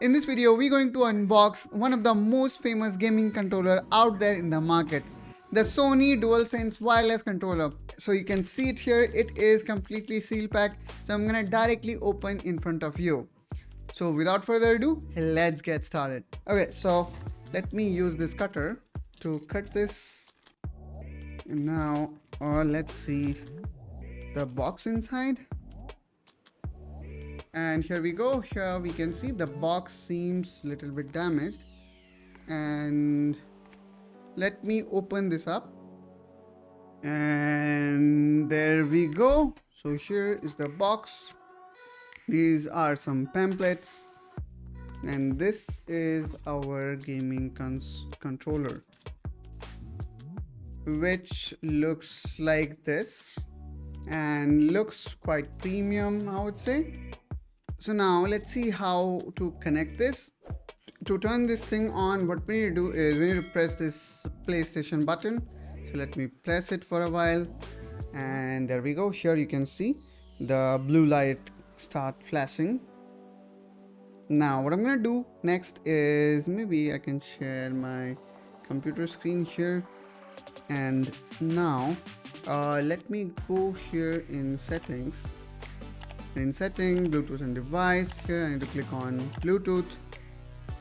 In this video, we're going to unbox one of the most famous gaming controller out there in the market, the Sony DualSense wireless controller. So you can see it here, it is completely seal packed. So I'm gonna directly open in front of you. So without further ado, let's get started. Okay, so let me use this cutter to cut this. And now let's see the box inside. And here we go. Here we can see the box seems a little bit damaged, and let me open this up, and there we go. So here is the box. These are some pamphlets, and this is our gaming controller, which looks like this and looks quite premium, I would say. So now let's see how to connect this. To turn this thing on, what we need to do is we need to press this PlayStation button. So let me press it for a while, and there we go. Here you can see the blue light start flashing. Now what I'm gonna do next is maybe I can share my computer screen here, and now let me go here in settings. In setting, Bluetooth and device, here I need to click on Bluetooth,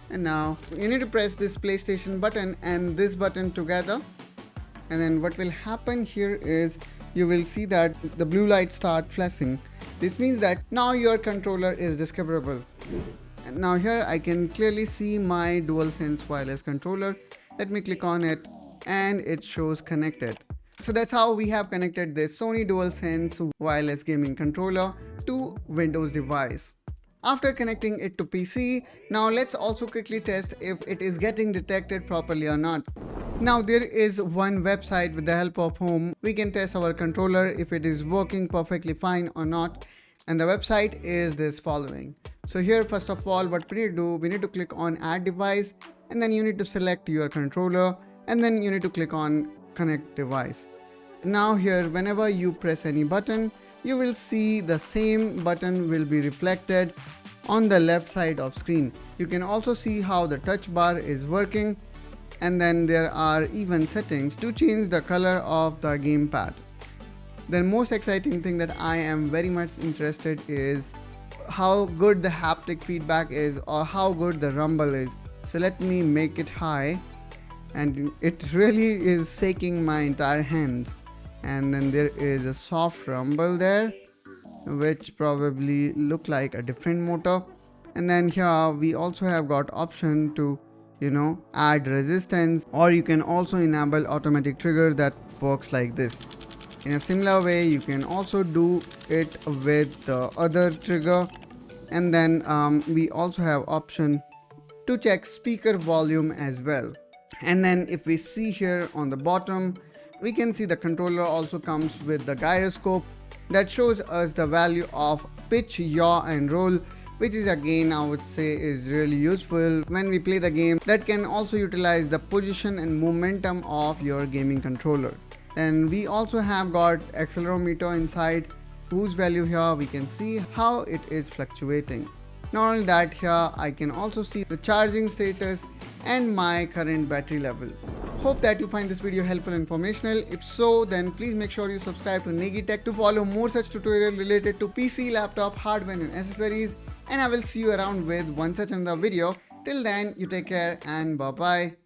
and now you need to press this PlayStation button and this button together, and then what will happen here is you will see that the blue light start flashing. This means that now your controller is discoverable. And now here I can clearly see my DualSense wireless controller. Let me click on it and it shows connected. So that's how we have connected this Sony DualSense wireless gaming controller to Windows device. After connecting it to PC, now let's also quickly test if it is getting detected properly or not. Now there is one website with the help of whom we can test our controller if it is working perfectly fine or not, and the website is this following. So here first of all what we need to do, we need to click on add device, and then you need to select your controller, and then you need to click on connect device. Now here whenever you press any button, you will see the same button will be reflected on the left side of screen. You can also see how the touch bar is working, and then there are even settings to change the color of the gamepad. The most exciting thing that I am very much interested is how good the haptic feedback is, or how good the rumble is. So let me make it high, and it really is shaking my entire hand. And then there is a soft rumble there, which probably look like a different motor. And then here we also have got option to add resistance, or you can also enable automatic trigger that works like this. In a similar way you can also do it with the other trigger. And then we also have option to check speaker volume as well. And then if we see here on the bottom, we can see the controller also comes with the gyroscope that shows us the value of pitch, yaw and roll, which is again I would say is really useful when we play the game. That can also utilize the position and momentum of your gaming controller. And we also have got accelerometer inside, whose value here we can see how it is fluctuating. Not only that, here I can also see the charging status and my current battery level. Hope that you find this video helpful and informational. If so, then please make sure you subscribe to Negi Tech to follow more such tutorials related to PC, laptop, hardware and accessories. And I will see you around with one such another video. Till then, you take care and bye bye.